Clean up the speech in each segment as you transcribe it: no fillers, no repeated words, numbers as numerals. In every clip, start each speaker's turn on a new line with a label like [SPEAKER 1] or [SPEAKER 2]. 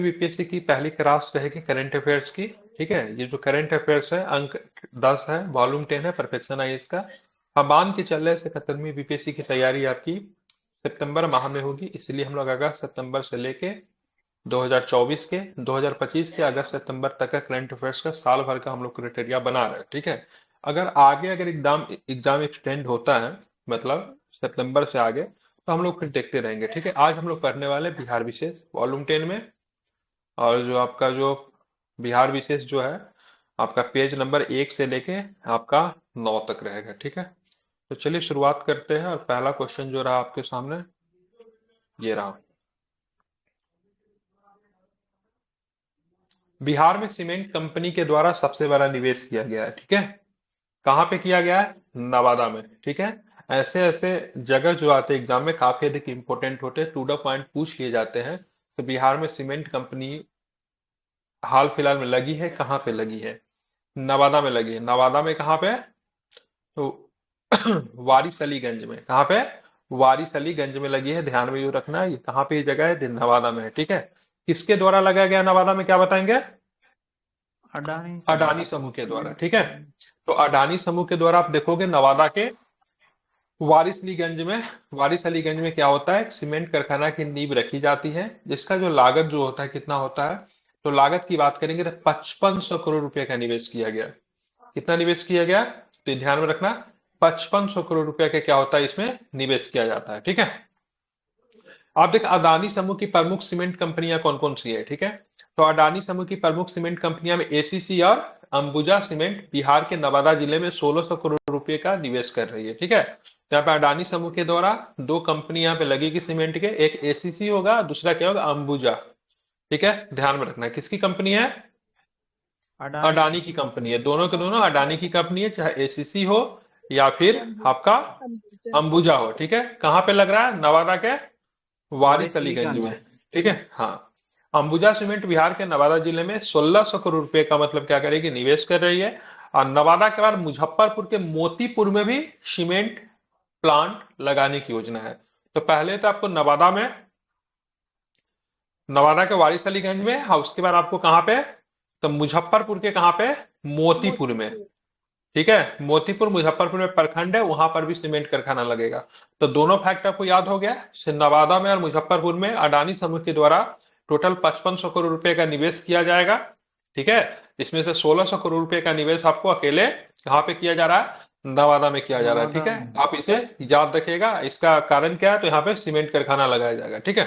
[SPEAKER 1] में बीपीएससी की पहली क्लास रहेगी करंट अफेयर्स की। ठीक है, ये जो करंट अफेयर्स है अंक 10 है, वॉल्यूम 10 है, परफेक्शन आईएएस का। हम मान के चल रहे हैं 71वीं बीपीएससी की तैयारी आपकी सितंबर माह में होगी, इसलिए हम लोग अगस्त सितंबर से लेके 2024 के 2025 के अगस्त सितंबर तक का करंट अफेयर्स का साल भर का हम लोग क्राइटेरिया बना रहे हैं। ठीक है, अगर एग्जाम एग्जाम एक्सटेंड होता है, मतलब सितंबर से आगे, तो हम लोग फिर देखते रहेंगे। ठीक है, आज हम लोग पढ़ने वाले बिहार विशेष वॉल्यूम 10 में। और जो बिहार विशेष जो है आपका पेज नंबर 1 से लेके आपका 9 तक रहेगा। ठीक है, तो चलिए शुरुआत करते हैं। और पहला क्वेश्चन जो रहा आपके सामने ये रहा। बिहार में सीमेंट कंपनी के द्वारा सबसे बड़ा निवेश किया गया है। ठीक है, कहाँ पे किया गया है? नवादा में। ठीक है, ऐसे ऐसे जगह जो आते हैं एग्जाम में काफी अधिक इंपॉर्टेंट होते हैं, टू द पॉइंट पूछ लिए जाते हैं। तो बिहार में सीमेंट कंपनी हाल फिलहाल में लगी है, कहाँ पे लगी है? नवादा में लगी है। नवादा में कहाँ पे? तो वारिसलीगंज में। कहाँ पे? वारिसलीगंज में लगी है, ध्यान में यू रखना है। ये कहाँ पे ये जगह है? नवादा में है। ठीक है, किसके द्वारा लगाया गया नवादा में, क्या बताएंगे?
[SPEAKER 2] अडानी
[SPEAKER 1] अडानी
[SPEAKER 2] समूह।
[SPEAKER 1] समूह के द्वारा। ठीक है, तो अडानी समूह के द्वारा आप देखोगे नवादा के वारिस अलीगंज में क्या होता है? एक सीमेंट कारखाना की नींव रखी जाती है, जिसका जो लागत जो होता है कितना होता है? तो लागत की बात करेंगे तो 5500 करोड़ रुपए का निवेश किया गया। कितना निवेश किया गया? तो ये ध्यान में रखना, 5500 करोड़ रुपए का क्या होता है इसमें निवेश किया जाता है। ठीक है, आप देख अडानी समूह की प्रमुख सीमेंट कंपनियां कौन कौन सी है। ठीक है, तो अडानी समूह की प्रमुख सीमेंट कंपनियां में एसीसी और अंबुजा सीमेंट बिहार के नवादा जिले में 1600 करोड़ रुपए का निवेश कर रही है। ठीक है, तो यहाँ पे अडानी समूह के द्वारा दो कंपनी यहाँ पे लगेगी सीमेंट के, एक एसीसी होगा, दूसरा क्या होगा? अंबुजा। ठीक है, ध्यान में रखना है किसकी कंपनी है?
[SPEAKER 2] अडानी
[SPEAKER 1] अडानी की कंपनी है। दोनों के दोनों अडानी की कंपनी है, चाहे एसीसी हो या फिर आपका अंबुजा हो। ठीक है, कहाँ पे लग रहा है? नवादा के वारिस अलीगंज
[SPEAKER 2] वारिसलीगंज।
[SPEAKER 1] में। ठीक है, हाँ। अंबुजा सीमेंट बिहार के नवादा जिले में 1600 करोड़ रुपए का मतलब क्या करेगी? निवेश कर रही है। और नवादा के बाद मुजफ्फरपुर के मोतीपुर में भी सीमेंट प्लांट लगाने की योजना है। तो पहले तो आपको नवादा के वारिस अलीगंज में, और उसके बाद आपको कहाँ पे? तो मुजफ्फरपुर के कहाँ पे? मोतीपुर में। ठीक है, मोतीपुर मुजफ्फरपुर में प्रखंड है, वहां पर भी सीमेंट कारखाना लगेगा। तो दोनों फैक्ट आपको याद हो गया। नवादा में और मुजफ्फरपुर में अडानी समूह के द्वारा टोटल 5500 करोड़ रुपए का निवेश किया जाएगा। ठीक है, इसमें से 1600 करोड़ रुपए का निवेश आपको अकेले कहाँ पे किया जा रहा है? नवादा में किया जा रहा है। ठीक
[SPEAKER 2] नवादा
[SPEAKER 1] है,
[SPEAKER 2] में।
[SPEAKER 1] आप इसे याद रखिएगा। इसका कारण क्या है? तो यहाँ पे सीमेंट कारखाना लगाया जाएगा। ठीक है,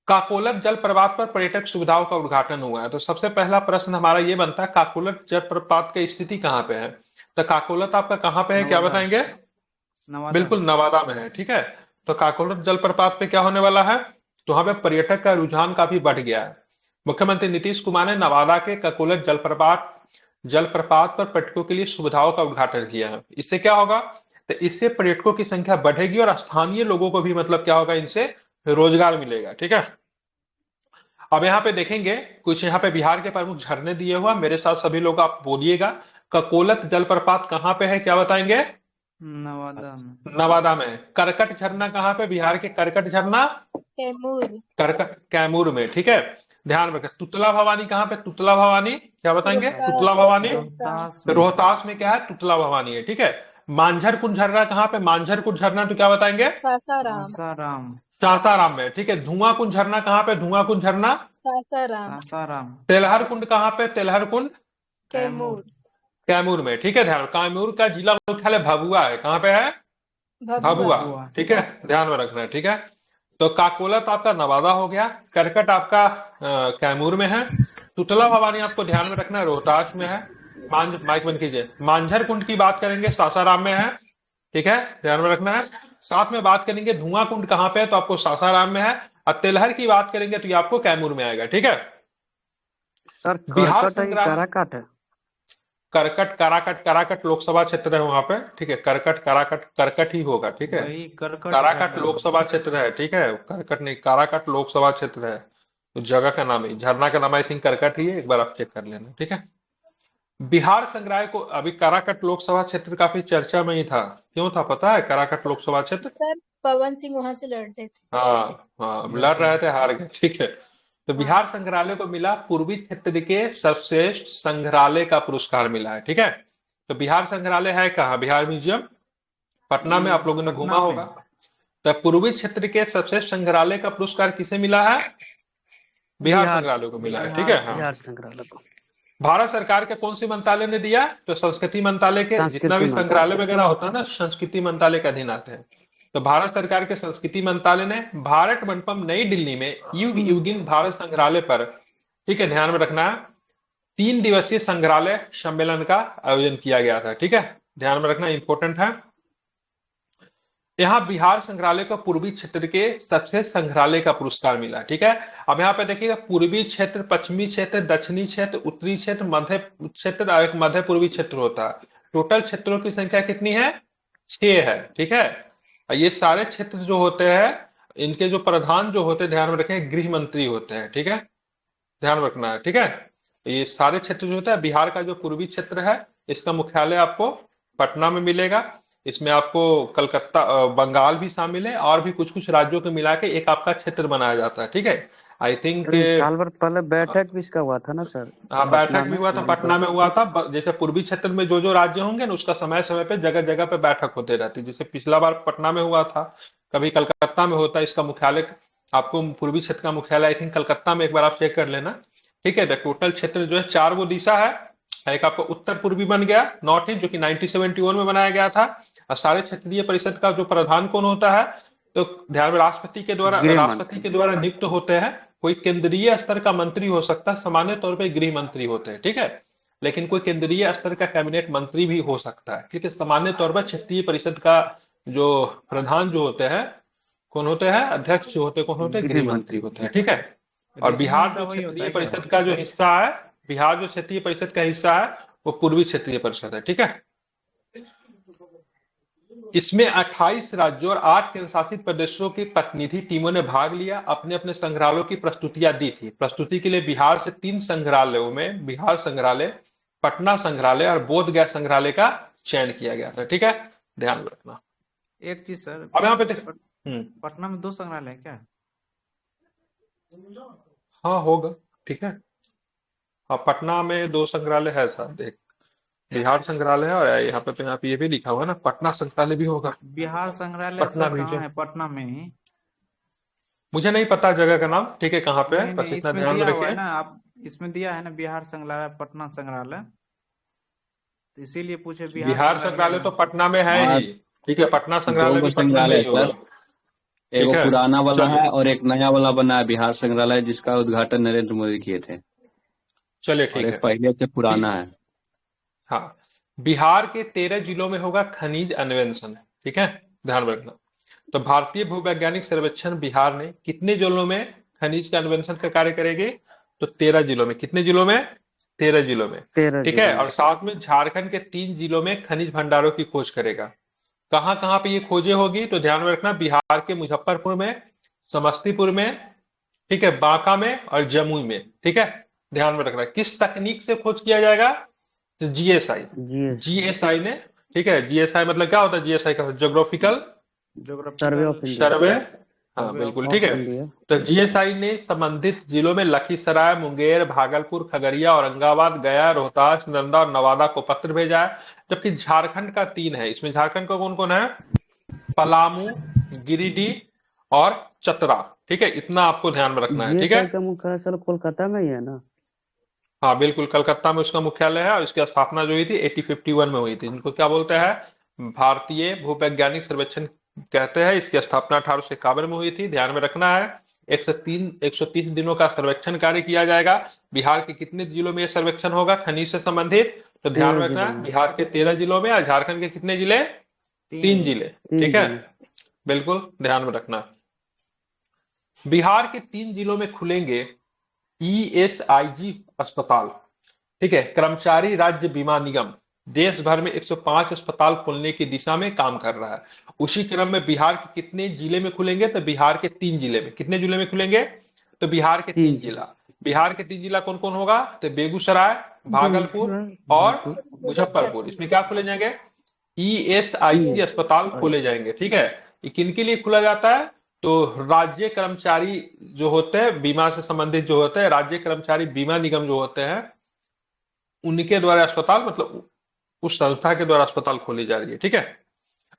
[SPEAKER 1] काकोलत जलप्रपात पर पर्यटक सुविधाओं का उद्घाटन हुआ है। तो सबसे पहला प्रश्न हमारा ये बनता है, काकोलत जलप्रपात की स्थिति कहाँ पे है? तो काकोलत आपका कहाँ पे है, क्या
[SPEAKER 2] नवादा।
[SPEAKER 1] बताएंगे?
[SPEAKER 2] नवादा
[SPEAKER 1] बिल्कुल
[SPEAKER 2] में।
[SPEAKER 1] नवादा में है। ठीक है, तो काकोलत जलप्रपात पे क्या होने वाला है? तो वहां पे पर्यटक का रुझान काफी बढ़ गया है। मुख्यमंत्री नीतीश कुमार ने नवादा के काकोलत जलप्रपात पर पर्यटकों के लिए सुविधाओं का उद्घाटन किया है। इससे क्या होगा? तो इससे पर्यटकों की संख्या बढ़ेगी और स्थानीय लोगों को भी मतलब क्या होगा? इनसे रोजगार मिलेगा। ठीक है, अब यहाँ पे देखेंगे कुछ यहाँ पे बिहार के प्रमुख झरने दिए हुआ, मेरे साथ सभी लोग आप बोलिएगा। ककोलत जलप्रपात कहाँ पे है, क्या बताएंगे?
[SPEAKER 2] नवादा में।
[SPEAKER 1] नवादा में। करकट झरना कहाँ पे? बिहार के करकट झरना
[SPEAKER 3] कैमूर।
[SPEAKER 1] करकट कैमूर में। ठीक है, ध्यान रखें। तुतला भवानी कहाँ पे? तुतला भवानी क्या बताएंगे? तुतला
[SPEAKER 3] रोहतास।
[SPEAKER 1] भवानी
[SPEAKER 2] रोहतास
[SPEAKER 1] तो
[SPEAKER 2] में।
[SPEAKER 1] रोहतास में क्या है? तुतला भवानी है। ठीक है, मांझर कुंड झरना कहाँ पे? मांझर कुंड झरना तो क्या बताएंगे?
[SPEAKER 3] सासाराम।
[SPEAKER 2] सासाराम।
[SPEAKER 1] सासाराम में। ठीक है, धुआं कुंड झरना कहाँ पे? धुआं कुंड झरना
[SPEAKER 3] सासाराम।
[SPEAKER 2] सासाराम।
[SPEAKER 1] तेलहर कुंड कहाँ पे? तेलहर कुंड
[SPEAKER 2] कैमूर।
[SPEAKER 3] कैमूर।
[SPEAKER 1] कैमूर में। ठीक है, ध्यान। कैमूर का जिला मुख्यालय भभुआ है। कहाँ पे है?
[SPEAKER 3] भभुआ।
[SPEAKER 1] भभुआ।
[SPEAKER 2] भभुआ।
[SPEAKER 1] ठीक है, ध्यान में रखना है। ठीक है, तो काकोलत आपका नवादा हो गया, करकट आपका कैमूर में है, तुतला भवानी आपको ध्यान में रखना है रोहतास में है। माइक बंद कीजिए। मांझर कुंड की बात करेंगे सासाराम में है। ठीक है, ध्यान में रखना है। साथ में बात करेंगे धुआं कुंड कहाँ पे है, तो आपको सासाराम में है। और तेलहर की बात करेंगे तो ये आपको कैमूर में आएगा। ठीक है,
[SPEAKER 4] सर
[SPEAKER 1] बिहार
[SPEAKER 4] करकट है कि
[SPEAKER 1] संग्राम।
[SPEAKER 4] काराकाट है?
[SPEAKER 1] करकट काराकट, काराकट लोकसभा क्षेत्र है वहां पे। ठीक है, करकट काराकट करकट ही होगा। ठीक है,
[SPEAKER 2] वही करकट
[SPEAKER 1] काराकट
[SPEAKER 2] झरना।
[SPEAKER 1] लोकसभा क्षेत्र है। ठीक है, करकट नहीं, काराकट लोकसभा क्षेत्र है। तो जगह का नाम ही, झरना का नाम आई थिंक करकट ही है, एक बार आप चेक कर लेना। ठीक है, बिहार संग्राम को अभी काराकट लोकसभा क्षेत्र काफी चर्चा में ही था। क्यों था पता है? काराकट लोकसभा क्षेत्र
[SPEAKER 3] सर पवन सिंह वहां से लड़ते थे।
[SPEAKER 1] हाँ हाँ लड़
[SPEAKER 2] यस
[SPEAKER 1] रहे
[SPEAKER 2] सर।
[SPEAKER 1] थे, हार गए। ठीक है, तो बिहार संग्रहालय को मिला पूर्वी क्षेत्र के सर्वश्रेष्ठ संग्रहालय का पुरस्कार मिला है, ठीक है। तो बिहार संग्रहालय है कहाँ? बिहार म्यूजियम पटना में,
[SPEAKER 2] ये
[SPEAKER 1] आप लोगों ने घूमा
[SPEAKER 2] पटना में।
[SPEAKER 1] होगा। तो पूर्वी क्षेत्र के सर्वश्रेष्ठ संग्रहालय का पुरस्कार किसे मिला है? बिहार संग्रहालय को मिला है, ठीक है। हाँ,
[SPEAKER 4] बिहार संग्रहालय को।
[SPEAKER 1] भारत सरकार के कौन सी मंत्रालय ने दिया? तो संस्कृति मंत्रालय के, जितना भी संग्रहालय वगैरह होता है ना, संस्कृति मंत्रालय के अधीन आते हैं। तो भारत सरकार के संस्कृति मंत्रालय ने भारत मंडपम नई दिल्ली में युग युगिन भारत संग्रहालय पर, ठीक है, ध्यान में रखना है, 3 दिवसीय संग्रहालय सम्मेलन का आयोजन किया गया था, ठीक है, ध्यान में रखना, इंपॉर्टेंट है। यहाँ बिहार संग्रहालय को पूर्वी क्षेत्र के सबसे संग्रहालय का पुरस्कार मिला, ठीक है। अब यहाँ पे देखिएगा, पूर्वी क्षेत्र, पश्चिमी क्षेत्र, दक्षिणी क्षेत्र, उत्तरी क्षेत्र, मध्य क्षेत्र और एक मध्य पूर्वी क्षेत्र होता है। टोटल क्षेत्रों की संख्या कितनी है? 6 है, ठीक है। और ये सारे क्षेत्र जो होते हैं, इनके जो प्रधान जो होते हैं, ध्यान में रखें, गृह मंत्री होते हैं, ठीक है, ध्यान रखना है, ठीक है। ये सारे क्षेत्र जो होता है, बिहार का जो पूर्वी क्षेत्र है, इसका मुख्यालय आपको पटना में मिलेगा। इसमें आपको कलकत्ता, बंगाल भी शामिल है, और भी कुछ कुछ राज्यों को मिला के एक आपका क्षेत्र बनाया जाता है, ठीक है। आई थिंक
[SPEAKER 4] साल भर पहले बैठक भी इसका हुआ था ना सर?
[SPEAKER 1] हाँ, बैठक भी हुआ था, पटना में हुआ था। जैसे पूर्वी क्षेत्र में जो जो राज्य होंगे ना, उसका समय समय पे जगह जगह पे बैठक होते रहती है। जैसे पिछला बार पटना में हुआ था, कभी कलकत्ता में होता है। इसका मुख्यालय आपको, पूर्वी क्षेत्र का मुख्यालय आई थिंक कलकत्ता में, एक बार आप चेक कर लेना, ठीक है। टोटल क्षेत्र जो है 4 गो दिशा है। एक आपको उत्तर पूर्वी बन गया, नॉर्थ ईस्ट, जो कि 1971 में बनाया गया था। और सारे क्षेत्रीय परिषद का जो प्रधान कौन होता है? तो ध्यान में, राष्ट्रपति के द्वारा नियुक्त होते हैं। कोई केंद्रीय स्तर का मंत्री हो सकता है, सामान्य तौर पे गृह मंत्री होते हैं, ठीक है। लेकिन कोई केंद्रीय स्तर का कैबिनेट मंत्री भी हो सकता है, ठीक है। सामान्य तौर पर क्षेत्रीय परिषद का जो प्रधान जो होते हैं, कौन होते हैं? अध्यक्ष जो होते हैं, कौन होते हैं? गृह मंत्री होते हैं, ठीक है। और बिहार जो क्षेत्रीय परिषद का जो हिस्सा है, बिहार जो क्षेत्रीय परिषद का हिस्सा है, वो पूर्वी क्षेत्रीय परिषद है, ठीक है। इसमें 28 राज्यों और 8 केंद्र शासित प्रदेशों की प्रतिनिधि टीमों ने भाग लिया, अपने अपने संग्रहालयों की प्रस्तुतियां दी थी। प्रस्तुति के लिए बिहार से 3 संग्रहालयों में बिहार संग्रहालय, पटना संग्रहालय और बोध गया संग्रहालय का चयन किया गया था, ठीक है, ध्यान में रखना।
[SPEAKER 2] एक चीज सर,
[SPEAKER 1] अब यहाँ पे देख,
[SPEAKER 2] पटना में 2 संग्रहालय है क्या?
[SPEAKER 1] हाँ होगा, ठीक है। हाँ, पटना में 2 संग्रहालय है सर, देख, बिहार संग्रहालय है, और यहाँ पे ये भी लिखा हुआ है ना, पटना संग्रहालय भी होगा।
[SPEAKER 2] बिहार संग्रहालय
[SPEAKER 1] पटना
[SPEAKER 2] सर कहाँ
[SPEAKER 1] म्यूजियम,
[SPEAKER 2] है? पटना में ही।
[SPEAKER 1] मुझे नहीं पता जगह का नाम, ठीक है, कहाँ पे है,
[SPEAKER 2] नहीं
[SPEAKER 1] बस
[SPEAKER 2] नहीं,
[SPEAKER 1] इतना
[SPEAKER 2] इसमें
[SPEAKER 1] ध्यान में
[SPEAKER 2] दिया हुआ है
[SPEAKER 1] रखिए।
[SPEAKER 2] ना, आप इसमें दिया है ना, बिहार संग्रहालय, पटना संग्रहालय, तो इसीलिए पूछे बिहार
[SPEAKER 1] बिहार संग्रहालय तो
[SPEAKER 2] में।
[SPEAKER 1] पटना में है
[SPEAKER 5] हाँ,
[SPEAKER 1] ही, ठीक है, पटना संग्रहालय
[SPEAKER 5] 2
[SPEAKER 1] भी पटना में
[SPEAKER 5] संग्रहालय
[SPEAKER 1] ही होगा,
[SPEAKER 5] सर।
[SPEAKER 1] ठीक
[SPEAKER 5] एगो
[SPEAKER 1] है।
[SPEAKER 5] पुराना वाला
[SPEAKER 1] चलिए,
[SPEAKER 5] है और एक नया वाला बना है बिहार संग्रहालय, जिसका उद्घाटन नरेंद्र मोदी किए थे।
[SPEAKER 1] चलिए,
[SPEAKER 5] और
[SPEAKER 1] ठीक
[SPEAKER 5] एक
[SPEAKER 1] है।
[SPEAKER 5] पहले से पुराना है।
[SPEAKER 1] हाँ, बिहार के 13 जिलों में होगा खनिज अन्वेषण, ठीक है, ध्यान में रखना। तो भारतीय भूवैज्ञानिक सर्वेक्षण बिहार ने कितने जिलों में खनिज के अन्वेषण का कार्य करेगी? तो 13 जिलों में। कितने जिलों में? 13 जिलों में,
[SPEAKER 4] 13
[SPEAKER 1] ठीक है। और साथ में झारखंड के 3 जिलों में खनिज भंडारों की खोज करेगा। कहाँ कहाँ पे ये खोजें होगी? तो ध्यान में रखना, बिहार के मुजफ्फरपुर में, समस्तीपुर में, ठीक है, बांका में और जमुई में, ठीक है, ध्यान में रखना। किस तकनीक से खोज किया जाएगा? तो जीएसआई, जीएसआई ने, ठीक है। जीएसआई मतलब क्या होता है? जीएसआई का ज्योग्राफिकल सर्वे, हाँ बिल्कुल, ठीक है। तो जीएसआई ने संबंधित जिलों में लखीसराय, मुंगेर, भागलपुर, खगड़िया, औरंगाबाद, गया, रोहतास, नालंदा और नवादा को पत्र भेजा है। जबकि झारखंड का 3 है। इसमें झारखंड का कौन कौन है? पलामू, गिरिडीह और चतरा, ठीक है, इतना आपको ध्यान में रखना है, ठीक है।
[SPEAKER 4] का मुख्यालय सर कोलकाता में ही है ना?
[SPEAKER 1] हाँ बिल्कुल, कलकत्ता में उसका मुख्यालय है, और इसकी स्थापना जो हुई थी 1851 में हुई थी। इनको क्या बोलते हैं? भारतीय भूवैज्ञानिक सर्वेक्षण कहते हैं। इसकी स्थापना 1851 में हुई थी, ध्यान में रखना है। 130 दिनों का सर्वेक्षण कार्य किया जाएगा। बिहार के कितने जिलों में यह सर्वेक्षण होगा खनिज से संबंधित? तो ध्यान में रखना, बिहार के 13 जिलों में, और झारखंड के कितने जिले? 3 जिले, ठीक है, बिल्कुल ध्यान में रखना। बिहार के 3 जिलों में खुलेंगे ईएसआईजी अस्पताल, ठीक है। कर्मचारी राज्य बीमा निगम देश भर में 105 अस्पताल खोलने की दिशा में काम कर रहा है। उसी क्रम में बिहार के कितने जिले में खुलेंगे? तो बिहार के 3 जिले में। कितने जिले में खुलेंगे? तो बिहार के 3 जिला। बिहार के 3 जिला कौन कौन होगा? तो बेगूसराय, भागलपुर और मुजफ्फरपुर। इसमें क्या खोले जाएंगे? ईएसआईसी अस्पताल खोले जाएंगे, ठीक है। ये किन के लिए खोला जाता है? तो राज्य कर्मचारी जो होते हैं बीमा से संबंधित जो होते हैं, राज्य कर्मचारी बीमा निगम जो होते हैं, उनके द्वारा अस्पताल, मतलब उस संस्था के द्वारा अस्पताल खोली जा रही है। ठीक है,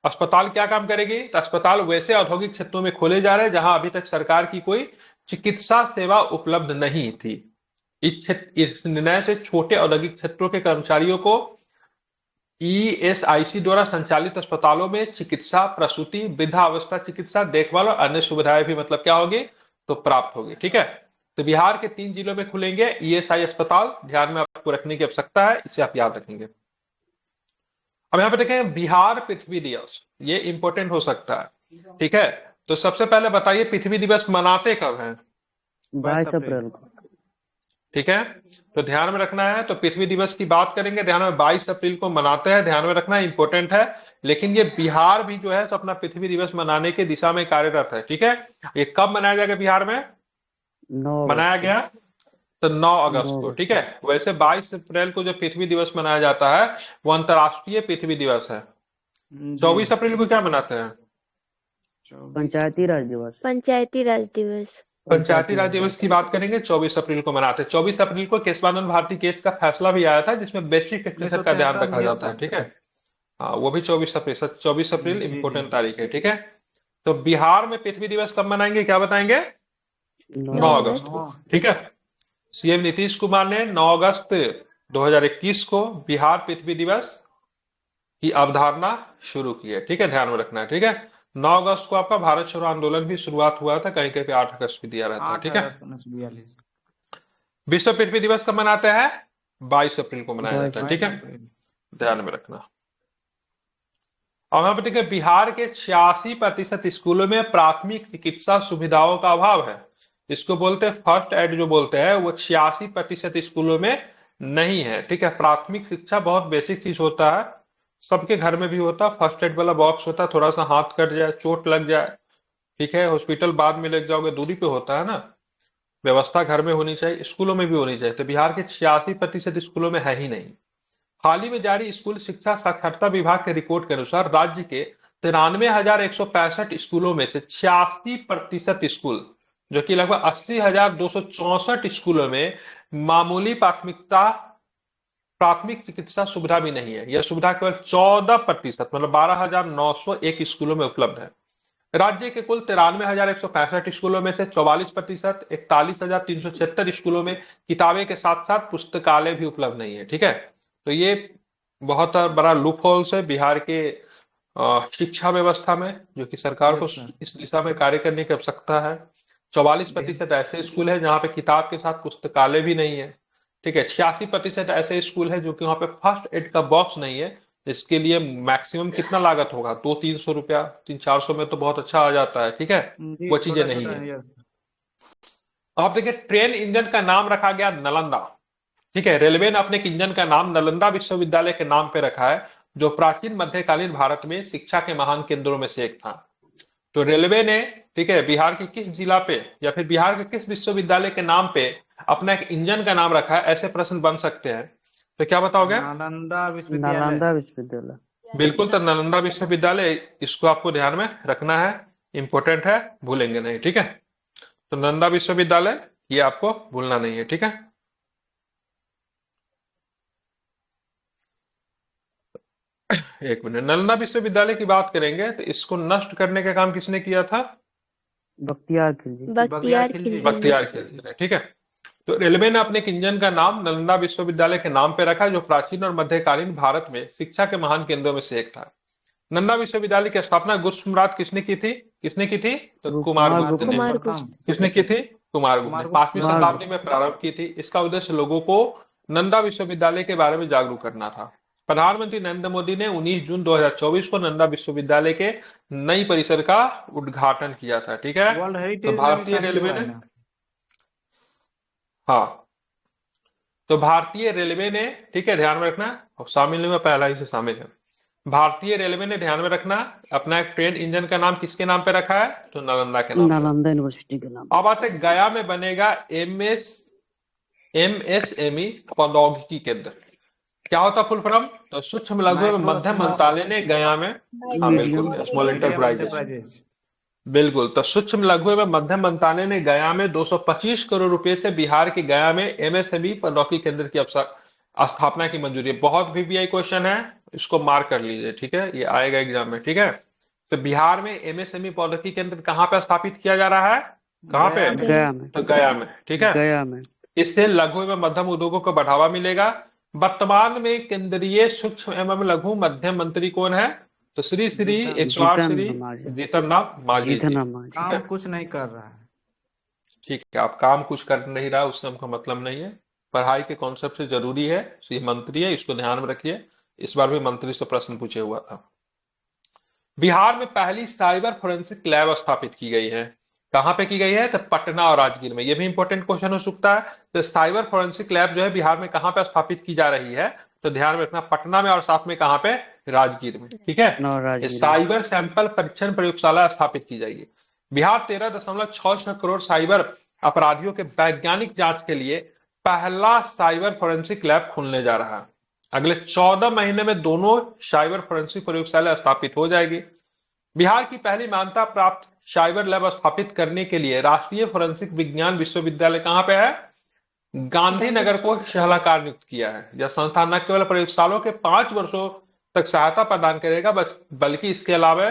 [SPEAKER 1] अस्पताल क्या काम करेगी? तो अस्पताल वैसे औद्योगिक क्षेत्रों में खोले जा रहे हैं जहां अभी तक सरकार की कोई चिकित्सा सेवा उपलब्ध नहीं थी। इस निर्णय से छोटे औद्योगिक क्षेत्रों के कर्मचारियों को ईएसआईसी द्वारा संचालित अस्पतालों में चिकित्सा, प्रसूति, वृद्धावस्था चिकित्सा, देखभाल और अन्य सुविधाएं भी मतलब क्या होगी? तो प्राप्त होगी। ठीक है, तो बिहार के 3 जिलों में खुलेंगे ईएसआई अस्पताल, ध्यान में आपको रखने की आवश्यकता है, इसे आप याद रखेंगे। अब यहाँ पे देखें बिहार पृथ्वी दिवस, ये इंपॉर्टेंट हो सकता है। ठीक है, तो सबसे पहले बताइए पृथ्वी दिवस मनाते कब हैं?
[SPEAKER 4] 22 अप्रैल को।
[SPEAKER 1] ठीक है, तो ध्यान में रखना है। तो पृथ्वी दिवस की बात करेंगे, ध्यान में 22 अप्रैल को मनाते हैं, ध्यान में रखना है, इंपॉर्टेंट है। लेकिन ये बिहार भी जो है अपना पृथ्वी दिवस मनाने की दिशा में कार्यरत है। ठीक है, ये कब मनाया जाएगा बिहार में?
[SPEAKER 4] 9
[SPEAKER 1] मनाया गया तो 9 अगस्त को। ठीक है, वैसे 22 अप्रैल को जो पृथ्वी दिवस मनाया जाता है वो अंतर्राष्ट्रीय पृथ्वी दिवस है। 24 अप्रैल को क्या मनाते हैं?
[SPEAKER 4] पंचायती राज दिवस।
[SPEAKER 6] पंचायती राज दिवस।
[SPEAKER 1] पंचायती राज दिवस की बात करेंगे, 24 अप्रैल को मनाते हैं। 24 अप्रैल को केशवानंद भारती केस का फैसला भी आया था जिसमें बेसिक एक्सपेंडिचर का ध्यान रखा जाता है। ठीक है, हाँ, वो भी 24 अप्रैल इंपोर्टेंट तारीख है। ठीक है, तो बिहार में पृथ्वी दिवस कब मनाएंगे, क्या बताएंगे? 9 अगस्त को। ठीक है, सीएम नीतीश कुमार ने 9 अगस्त 2021 को बिहार पृथ्वी दिवस की अवधारणा शुरू की है। ठीक है, ध्यान में रखना है। ठीक है, 9 अगस्त को आपका भारत छोड़ो आंदोलन भी शुरुआत हुआ था, कहीं कहीं पे 8 अगस्त भी दिया रहता है। ठीक है,
[SPEAKER 2] 1942। विश्व
[SPEAKER 1] विश्व पृथ्वी दिवस कब मनाते हैं? 22 अप्रैल को मनाया जाता है। ठीक है, ध्यान में रखना। और यहाँ पे देखिए बिहार के 86% स्कूलों में प्राथमिक चिकित्सा सुविधाओं का अभाव है। इसको बोलते हैं फर्स्ट एड, जो बोलते हैं वो 86% स्कूलों में नहीं है। ठीक है, प्राथमिक शिक्षा बहुत बेसिक चीज होता है, सबके घर में भी होता है। फर्स्ट एड वाला बॉक्स होता है, थोड़ा सा हाथ कट जाए, चोट लग जाए, ठीक है, हॉस्पिटल बाद में ले जाओगे, दूरी पे होता है ना, व्यवस्था घर में होनी चाहिए, स्कूलों में भी होनी चाहिए। तो बिहार के 86% स्कूलों में है ही नहीं। हाल ही में जारी स्कूल शिक्षा साक्षरता विभाग के रिपोर्ट के अनुसार राज्य के 93,165 स्कूलों में से 86% स्कूल, जो कि लगभग 80,264 स्कूलों में मामूली प्राथमिक चिकित्सा सुविधा भी नहीं है। यह सुविधा केवल 14% मतलब 12,901 स्कूलों में उपलब्ध है। राज्य के कुल 93,165 स्कूलों में से 44%, 41,376 स्कूलों में किताबें के साथ साथ पुस्तकालय भी उपलब्ध नहीं है। ठीक है, तो ये बहुत बड़ा लूप होल्स है बिहार के शिक्षा व्यवस्था में, जो कि सरकार को इस दिशा में कार्य करने की आवश्यकता है। 44% ऐसे स्कूल है जहां पे किताब के साथ पुस्तकालय भी नहीं है। ठीक है, 86% ऐसे स्कूल है जो कि वहां पे फर्स्ट एड का बॉक्स नहीं है, इसके लिए मैक्सिमम कितना लागत होगा? 200-300 रुपया, 300-400 में तो बहुत अच्छा आ जाता है। ठीक है, वो चीजें नहीं है। आप देखिए ट्रेन इंजन का नाम रखा गया नालंदा। ठीक है, रेलवे ने अपने इंजन का नाम नालंदा विश्वविद्यालय के नाम पे रखा है, जो प्राचीन मध्यकालीन भारत में शिक्षा के महान केंद्रों में से एक था। तो रेलवे ने, ठीक है, बिहार के किस जिला पे या फिर बिहार के किस विश्वविद्यालय के नाम पे अपना एक इंजन का नाम रखा है? ऐसे प्रश्न बन सकते हैं, तो क्या बताओगे?
[SPEAKER 2] नालंदा विश्वविद्यालय।
[SPEAKER 1] बिल्कुल, तो नालंदा विश्वविद्यालय, इसको आपको ध्यान में रखना है, इंपॉर्टेंट है, भूलेंगे नहीं। ठीक है, तो नालंदा विश्वविद्यालय ये आपको भूलना नहीं है। ठीक है, एक मिनट, नालंदा विश्वविद्यालय की बात करेंगे तो इसको नष्ट करने का काम किसने किया था?
[SPEAKER 4] बख्तियार खिलजी।
[SPEAKER 6] बख्तियार खिलजी।
[SPEAKER 1] बख्तियार खिलजी ने। ठीक है, तो रेलवे ने अपने इंजन का नाम नालंदा विश्वविद्यालय के नाम पे रखा, जो प्राचीन और मध्यकालीन भारत में शिक्षा के महान केंद्रों में से एक था। नालंदा विश्वविद्यालय की स्थापना गुप्त सम्राट किसने की थी? तो कुमारगुप्त ने। किसने की थी? कुमारगुप्त ने 5वीं शताब्दी में प्रारंभ की थी। इसका उद्देश्य लोगों को नालंदा विश्वविद्यालय के बारे में जागरूक करना था। प्रधानमंत्री नरेंद्र मोदी ने 19 जून 2024 को नालंदा विश्वविद्यालय के नई परिसर का उद्घाटन किया था। ठीक है, तो भारतीय रेलवे ने, हाँ, तो भारतीय रेलवे ने, ठीक है, ध्यान में रखना, और शामिल नहीं हुआ, पहला ही से शामिल है। भारतीय रेलवे ने, ध्यान में रखना, अपना एक ट्रेन इंजन का नाम किसके नाम पे रखा है? तो नालंदा के नाम,
[SPEAKER 4] नालंदा यूनिवर्सिटी के नाम।
[SPEAKER 1] अब आते गया में बनेगा MSME प्रौद्योगिकी केंद्र। क्या होता फुल फॉर्म? तो सूक्ष्म लघु एवं मध्यम मंत्रालय ने गया में, हाँ बिल्कुल, स्मॉल एंटरप्राइजेस, बिल्कुल। तो सूक्ष्म लघु एवं मध्यम मंत्रालय ने गया में 225 करोड़ रुपए से बिहार के गया में एमएसएमई पर नौकरी केंद्र की स्थापना की मंजूरी है। बहुत वीवीआई क्वेश्चन है, इसको मार्क कर लीजिए, ठीक है, ये आएगा एग्जाम में, ठीक है। तो बिहार में एमएसएमई पौधोगी केंद्र कहाँ पे स्थापित किया जा रहा है? कहाँ पे?
[SPEAKER 2] गया में।
[SPEAKER 4] गया में।
[SPEAKER 1] तो गया में, ठीक है।
[SPEAKER 4] गया में।
[SPEAKER 1] इससे लघु एवं मध्यम उद्योगों को बढ़ावा मिलेगा। वर्तमान में केंद्रीय सूक्ष्म एवं लघु मध्यम मंत्री कौन है? तो श्री 108 श्री
[SPEAKER 4] जीतन मांझी।
[SPEAKER 1] जीतन राम मांझी जी।
[SPEAKER 4] जीतन मांझी।
[SPEAKER 2] काम कुछ नहीं कर रहा है।
[SPEAKER 1] ठीक है, आप काम कुछ कर नहीं रहा उससे हमको मतलब नहीं है। पढ़ाई के कॉन्सेप्ट से जरूरी है। तो ये मंत्री है, इसको ध्यान में रखिए। इस बार भी मंत्री से प्रश्न पूछे हुआ था। बिहार में पहली साइबर फोरेंसिक लैब स्थापित की गई है। कहां पे की गई है? तो पटना और राजगीर में। ये भी इंपॉर्टेंट क्वेश्चन हो सकता है। तो साइबर फोरेंसिक लैब जो है बिहार में कहां पे स्थापित की जा रही है? तो ध्यान में रखना, पटना में और साथ में कहां पे? राजगीर में, ठीक है।
[SPEAKER 4] पटना और
[SPEAKER 1] ये
[SPEAKER 4] राजगीर में।
[SPEAKER 1] साइबर सैंपल परीक्षण प्रयोगशाला स्थापित की जाएगी। बिहार 13.66 करोड़ साइबर अपराधियों के वैज्ञानिक जांच के लिए पहला साइबर फोरेंसिक लैब खुलने जा रहा है। अगले 14 महीने में दोनों साइबर फोरेंसिक प्रयोगशाला स्थापित हो जाएगी। बिहार की पहली मान्यता प्राप्त साइबर लैब स्थापित करने के लिए राष्ट्रीय फोरेंसिक विज्ञान विश्वविद्यालय कहां पे है? गांधीनगर को सलाहकार नियुक्त किया है। यह संस्थान न केवल प्रयोगशालों के 5 वर्षों तक सहायता प्रदान करेगा, बल्कि इसके अलावा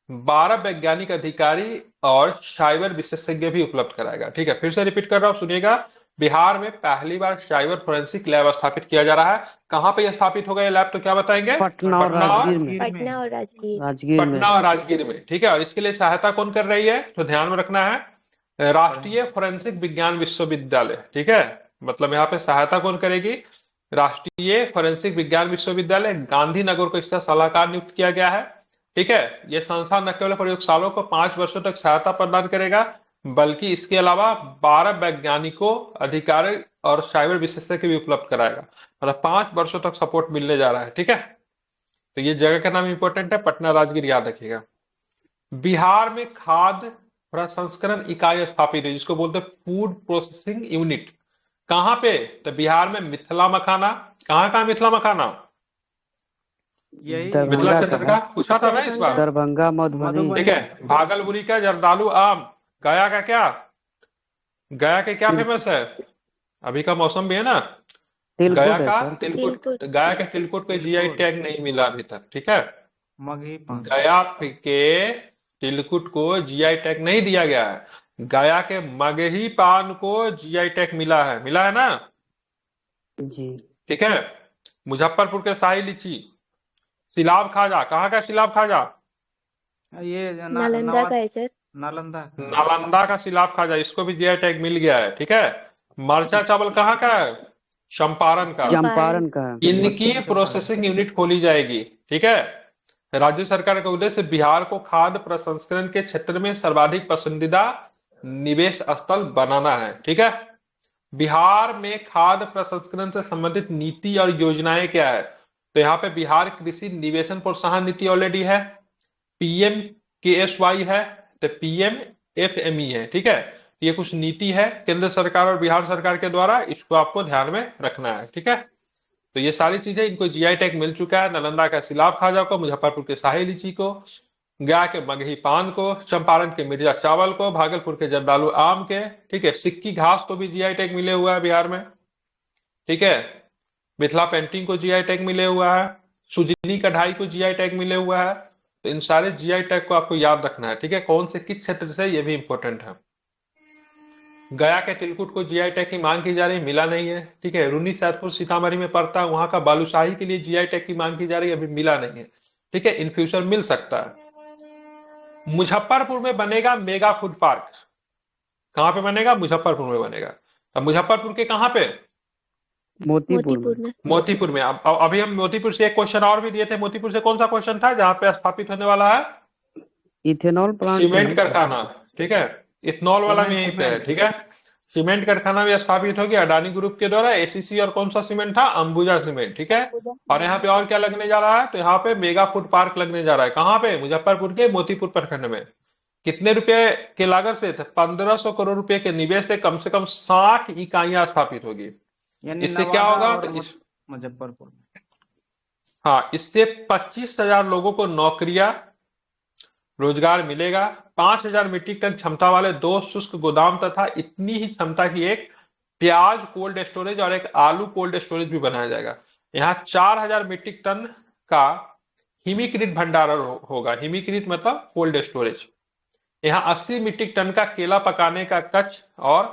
[SPEAKER 1] 12 वैज्ञानिक अधिकारी और साइबर विशेषज्ञ भी उपलब्ध कराएगा। ठीक है, फिर से रिपीट कर रहा हूं, सुनिएगा। बिहार में पहली बार साइबर फोरेंसिक लैब स्थापित किया जा रहा है। कहां पे यह स्थापित होगा ये लैब? तो क्या बताएंगे?
[SPEAKER 4] पटना और राजगीर में।
[SPEAKER 6] पटना और राजगीर।
[SPEAKER 4] राजगीर में।
[SPEAKER 1] पटना और राजगीर में, ठीक है। और इसके लिए सहायता कौन कर रही है? तो ध्यान में रखना है, राष्ट्रीय फोरेंसिक विज्ञान विश्वविद्यालय, ठीक है। मतलब यहाँ पे सहायता कौन करेगी? राष्ट्रीय फोरेंसिक विज्ञान विश्वविद्यालय गांधीनगर को इसका सलाहकार नियुक्त किया गया है, ठीक है। यह संस्था न केवल प्रयोगशालों को 5 वर्षों तक सहायता प्रदान करेगा, बल्कि इसके अलावा 12 वैज्ञानिकों, अधिकारी और साइबर विशेषज्ञ भी उपलब्ध कराएगा। मतलब 5 वर्षों तक सपोर्ट मिलने जा रहा है, ठीक है। तो ये जगह का नाम इंपॉर्टेंट है, पटना राजगीर, याद रखिएगा। बिहार में खाद्य प्रसंस्करण इकाई स्थापित है, जिसको बोलते हैं फूड प्रोसेसिंग यूनिट। कहां पे? तो बिहार में मिथिला मखाना। कहां का मिथिला मखाना?
[SPEAKER 2] यही
[SPEAKER 1] मिथिला क्षेत्र का पूछा था ना इस बार,
[SPEAKER 4] दरभंगा मधुबनी।
[SPEAKER 1] ठीक है। भागलपुरी का जर्दालू आम। गया का क्या? गया के क्या फेमस है? अभी का मौसम भी है ना। गया का तिलकुट। तो गया के तिलकुट पे जीआई टैग नहीं मिला अभी तक, ठीक है।
[SPEAKER 2] मगही पान।
[SPEAKER 1] गया के तिलकुट को जीआई टैग नहीं दिया गया है। गया के मगही पान को जीआई टैग मिला है ना,
[SPEAKER 4] जी।
[SPEAKER 1] ठीक है। मुजफ्फरपुर के शाही लीची। सिलाव खाजा। कहाँ का सिलाव खाजा?
[SPEAKER 2] ये
[SPEAKER 6] नालंदा का है सर।
[SPEAKER 2] नालंदा
[SPEAKER 1] का सिलाव खाजा, इसको भी जीआई टैग मिल गया है, ठीक है। मरचा चावल कहाँ का है? चंपारण का।
[SPEAKER 4] चंपारण का।
[SPEAKER 1] इनकी प्रोसेसिंग यूनिट खोली जाएगी, ठीक है। राज्य सरकार का उद्देश्य बिहार को खाद्य प्रसंस्करण के क्षेत्र में सर्वाधिक पसंदीदा निवेश स्थल बनाना है, ठीक है। बिहार में खाद्य प्रसंस्करण से संबंधित नीति और योजनाएं क्या है? तो यहाँ पे बिहार कृषि निवेशन प्रोत्साहन नीति ऑलरेडी है, PMKSY है, तो PMFME है, ठीक है। ये कुछ नीति है केंद्र सरकार और बिहार सरकार के द्वारा, इसको आपको ध्यान में रखना है, ठीक है। तो ये सारी चीजें, इनको जीआई टैग मिल चुका है। नालंदा का सिलाव खाजा को, मुजफ्फरपुर के शाही लीची को, गया के मगही पान को, चंपारण के मिर्जा चावल को, भागलपुर के जर्दालू आम के, ठीक है। सिक्की घास को भी जीआई टैग मिले हुआ है बिहार में, ठीक है। मिथिला पेंटिंग को जीआई टैग मिले हुआ है, सुजनी कढ़ाई को जीआई टैग मिले हुआ है। तो इन सारे जीआई टैग को आपको याद रखना है, ठीक है। कौन से किस क्षेत्र से, ये भी इंपॉर्टेंट है। गया के तिलकुट को जीआई टैग की मांग की जा रही है, मिला नहीं है, ठीक है। रूनी सैदपुर सीतामढ़ी में पड़ता है, वहां का बालूशाही के लिए जीआई टैग की मांग की जा रही है, अभी मिला नहीं है, ठीक है। इन फ्यूचर मिल सकता है। मुजफ्फरपुर में बनेगा मेगा फूड पार्क। कहां पे बनेगा? मुजफ्फरपुर में बनेगा। अब मुजफ्फरपुर के कहां पे?
[SPEAKER 4] मोतीपुर में।
[SPEAKER 1] मोतीपुर में। अभी हम मोतीपुर से एक क्वेश्चन और भी दिए थे। मोतीपुर से कौन सा क्वेश्चन था जहां पे स्थापित होने वाला है?
[SPEAKER 4] Ethanol plant.
[SPEAKER 1] सीमेंट कारखाना, ठीक है। इथेनॉल वाला भी यहीं पे है, ठीक है। सीमेंट कारखाना भी स्थापित होगी अडानी ग्रुप के द्वारा। एसीसी और कौन सा सीमेंट था? अंबुजा सीमेंट, ठीक है। और यहाँ पे और क्या लगने जा रहा है? तो यहाँ पे मेगा फूड पार्क लगने जा रहा है। कहाँ पे? मुजफ्फरपुर के मोतीपुर प्रखंड में। कितने रुपए के लागत से? 1500 करोड़ रुपए के निवेश से कम 60 इकाइयां स्थापित होगी। इससे क्या होगा? तो
[SPEAKER 2] मुजफ्फरपुर में,
[SPEAKER 1] हाँ, इससे 25,000 लोगों को नौकरियां रोजगार मिलेगा। 5,000 मीट्रिक टन क्षमता वाले 2 शुष्क गोदाम तथा इतनी ही क्षमता की एक प्याज कोल्ड स्टोरेज और एक आलू कोल्ड स्टोरेज भी बनाया जाएगा। यहाँ 4,000 मीट्रिक टन का हिमीकृत भंडारण होगा। हिमीकृत मतलब कोल्ड स्टोरेज। यहाँ 80 मीट्रिक टन का केला पकाने का कक्ष और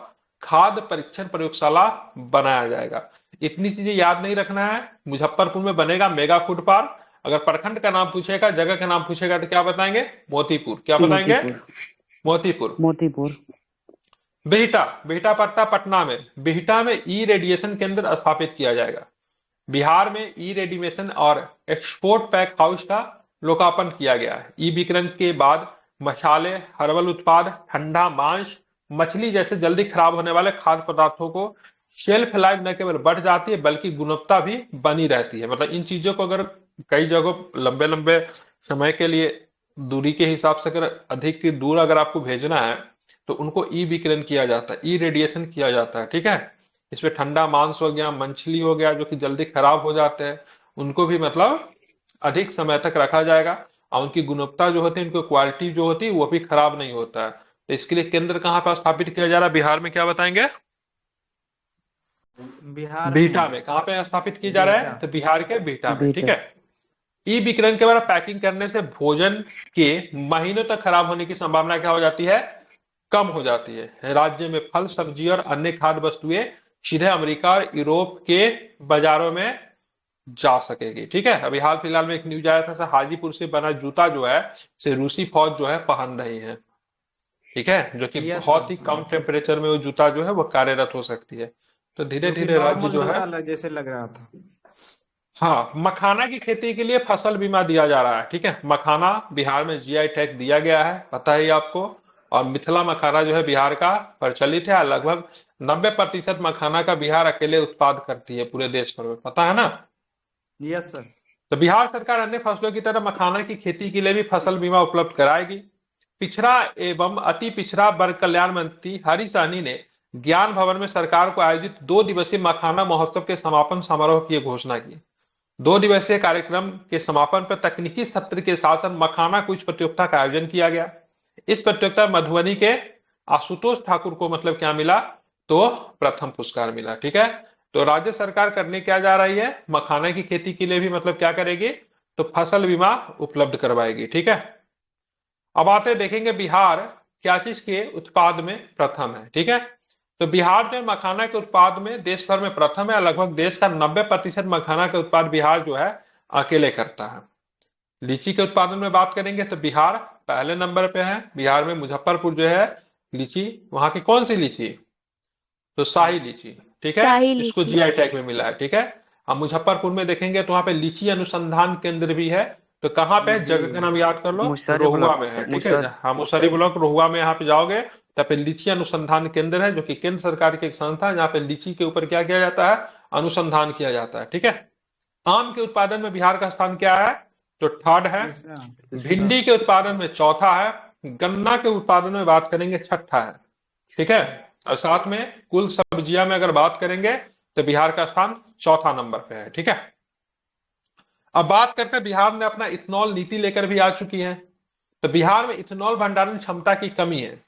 [SPEAKER 1] खाद्य परीक्षण प्रयोगशाला बनाया जाएगा। इतनी चीजें याद नहीं रखना है। मुजफ्फरपुर में बनेगा मेगा फूड पार्क। अगर प्रखंड का नाम पूछेगा, जगह का नाम पूछेगा तो क्या बताएंगे? मोतीपुर। क्या बताएंगे? मोतीपुर।
[SPEAKER 4] मोतीपुर।
[SPEAKER 1] बिहटा, बिहटा पड़ता पटना में। बिहटा में ई रेडिएशन केंद्र स्थापित किया जाएगा। बिहार में ई रेडिमेशन और एक्सपोर्ट पैक हाउस का लोकार्पण किया गया है। ई विकिरण के बाद मसाले, हर्बल उत्पाद, ठंडा मांस, मछली जैसे जल्दी खराब होने वाले खाद्य पदार्थों को शेल्फ लाइफ न केवल बढ़ जाती है बल्कि गुणवत्ता भी बनी रहती है। मतलब इन चीजों को अगर कई जगह लंबे लंबे समय के लिए दूरी के हिसाब से अगर अधिक की दूर अगर आपको भेजना है तो उनको ई विकिरण किया जाता है, ई रेडिएशन किया जाता है। ठीक है, इसमें ठंडा मांस हो गया, मछली हो गया जो कि जल्दी खराब हो जाते हैं, उनको भी मतलब अधिक समय तक रखा जाएगा और उनकी गुणवत्ता जो होती है, उनकी क्वालिटी जो होती है वो भी खराब नहीं होता है। तो इसके लिए केंद्र कहाँ पर स्थापित किया जा रहा है? बिहार में। क्या बताएंगे?
[SPEAKER 2] बिहार
[SPEAKER 1] बिहटा में। कहाँ पे स्थापित किया जा रहा है? तो बिहार के बिहटा में। ठीक है। ई विकिरण के द्वारा पैकिंग करने से भोजन के महीनों तक खराब होने की संभावना क्या हो जाती है? कम हो जाती है। राज्य में फल, सब्जी और अन्य खाद्य वस्तुएं सीधे अमेरिका और यूरोप के बाजारों में जा सकेगी। ठीक है। अभी हाल फिलहाल में एक न्यूज आया था, हाजीपुर से बना जूता जो है से रूसी फौज जो है पहन रही है। ठीक है, जो कि बहुत ही कम टेम्परेचर में वो जूता जो है वो कार्यरत हो सकती है। तो धीरे धीरे राज्य जो है
[SPEAKER 2] जैसे लग रहा था।
[SPEAKER 1] हाँ, मखाना की खेती के लिए फसल बीमा दिया जा रहा है। ठीक है, मखाना बिहार में जीआई टैग दिया गया है, पता है आपको। और मिथिला मखाना जो है बिहार का प्रचलित है। लगभग 90% मखाना का बिहार अकेले उत्पाद करती है पूरे देश भर में, पता है ना?
[SPEAKER 2] Yes sir.
[SPEAKER 1] तो बिहार सरकार अन्य फसलों की तरह मखाना की खेती के लिए भी फसल बीमा उपलब्ध कराएगी। पिछड़ा एवं अति पिछड़ा वर्ग कल्याण मंत्री हरि सहनी ने ज्ञान भवन में सरकार को आयोजित 2 दिवसीय मखाना महोत्सव के समापन समारोह की घोषणा की। 2 दिवसीय कार्यक्रम के समापन पर तकनीकी सत्र के साथ साथ मखाना क्विज प्रतियोगिता का आयोजन किया गया। इस प्रतियोगिता में मधुबनी के आशुतोष ठाकुर को मतलब क्या मिला? तो प्रथम पुरस्कार मिला। ठीक है, तो राज्य सरकार करने क्या जा रही है? मखाना की खेती के लिए भी मतलब क्या करेगी? तो फसल बीमा उपलब्ध करवाएगी। ठीक है, अब आते देखेंगे बिहार क्या चीज के उत्पाद में प्रथम है। ठीक है, तो बिहार जो मखाना के उत्पाद में देश भर में प्रथम है। लगभग देश का 90% मखाना के उत्पाद बिहार जो है अकेले करता है। लीची के उत्पादन में बात करेंगे तो बिहार पहले नंबर पे है। बिहार में मुजफ्फरपुर जो है लीची, वहां की कौन सी लीची? तो शाही लीची। ठीक है, इसको जीआई टैग में मिला है। ठीक है, अब मुजफ्फरपुर में देखेंगे तो वहां पे लीची अनुसंधान केंद्र भी है। तो कहाँ पे? जगह का नाम याद कर लो, रोहुआ में है। ठीक है, हाँ, मुसहरी ब्लॉक रोहुआ में। यहाँ पे जाओगे तब पे लीची अनुसंधान केंद्र है जो कि केंद्र सरकार की एक संस्था है जहाँ पे लीची के ऊपर क्या किया जाता है? अनुसंधान किया जाता है। ठीक है, आम के उत्पादन में बिहार का स्थान क्या है? तो थर्ड है। भिंडी के उत्पादन में चौथा है। गन्ना के उत्पादन में बात करेंगे छठा है। ठीक है, और साथ में कुल सब्जियां में अगर बात करेंगे तो बिहार का स्थान चौथा नंबर पे है। ठीक है, अब बात करते हैं बिहार ने अपना इथेनॉल नीति लेकर भी आ चुकी है। तो बिहार में इथेनॉल भंडारण क्षमता की कमी है।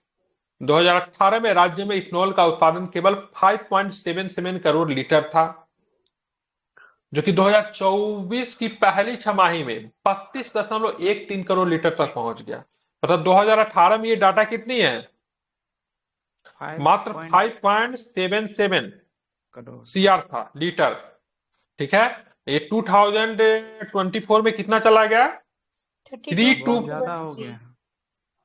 [SPEAKER 1] 2018 में राज्य में इथेनॉल का उत्पादन केवल 5.77 करोड़ लीटर था, जो कि 2024 की पहली छमाही में 32.13 करोड़ लीटर तक पहुंच गया। मतलब 2018 में ये डाटा कितनी है? मात्र 5.77 सीआर था लीटर। ठीक है, ये 2024 में कितना चला गया? 32
[SPEAKER 2] ज्यादा हो गया।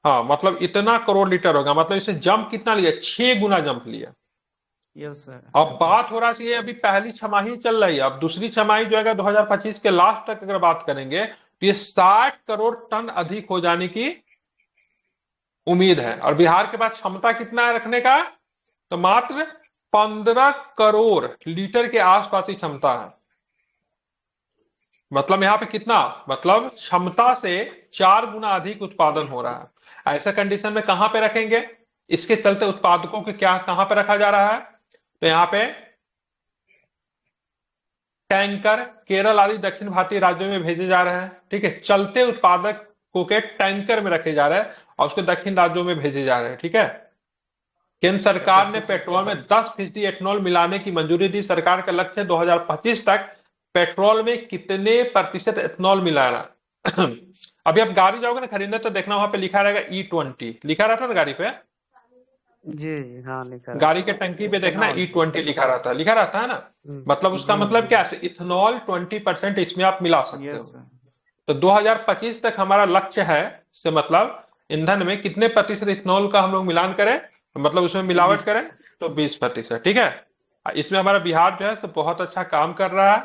[SPEAKER 1] हाँ, मतलब इतना करोड़ लीटर होगा। मतलब इसे जंप कितना लिया? 6 गुना जंप लिया।
[SPEAKER 2] Yes sir.
[SPEAKER 1] अब बात हो रहा है अभी पहली छमाही चल रही है। अब दूसरी छमाही जो है 2025 के लास्ट तक अगर बात करेंगे तो ये 60 करोड़ टन अधिक हो जाने की उम्मीद है। और बिहार के पास क्षमता कितना है रखने का? तो मात्र 15 करोड़ लीटर के आसपास ही क्षमता है। मतलब यहाँ पे कितना? मतलब क्षमता से 4 गुना अधिक उत्पादन हो रहा है। ऐसा कंडीशन में कहां पे रखेंगे? इसके चलते उत्पादकों के क्या कहां पे रखा जा रहा है? तो यहाँ पे टैंकर केरल आदि दक्षिण भारतीय राज्यों में भेजे जा रहे हैं। ठीक है, चलते उत्पादक कोकेट टैंकर में रखे जा रहे हैं और उसको दक्षिण राज्यों में भेजे जा रहे हैं। ठीक है, केंद्र सरकार ने पेट्रोल में 10% एथेनॉल मिलाने की मंजूरी दी। सरकार का लक्ष्य है 2025 तक पेट्रोल में कितने प्रतिशत एथेनॉल मिलाना। अभी आप गाड़ी जाओगे ना खरीदने तो देखना वहां पे लिखा रहेगा E20, लिखा रहता है ना गाड़ी पे,
[SPEAKER 4] जी हाँ लिखा है।
[SPEAKER 1] गाड़ी के टंकी पे देखना E20 लिखा रहता है ना। मतलब उसका
[SPEAKER 4] जी,
[SPEAKER 1] मतलब
[SPEAKER 4] जी।
[SPEAKER 1] क्या है, इथेनॉल 20% इसमें आप मिला सकते
[SPEAKER 2] यस
[SPEAKER 1] हो।
[SPEAKER 2] सर।
[SPEAKER 1] तो 2025 तक हमारा लक्ष्य है, से मतलब ईंधन में कितने प्रतिशत इथेनॉल का हम लोग मिलान करें, मतलब उसमें मिलावट करें, तो 20%। ठीक है, इसमें हमारा बिहार जो है सो बहुत अच्छा काम कर रहा है।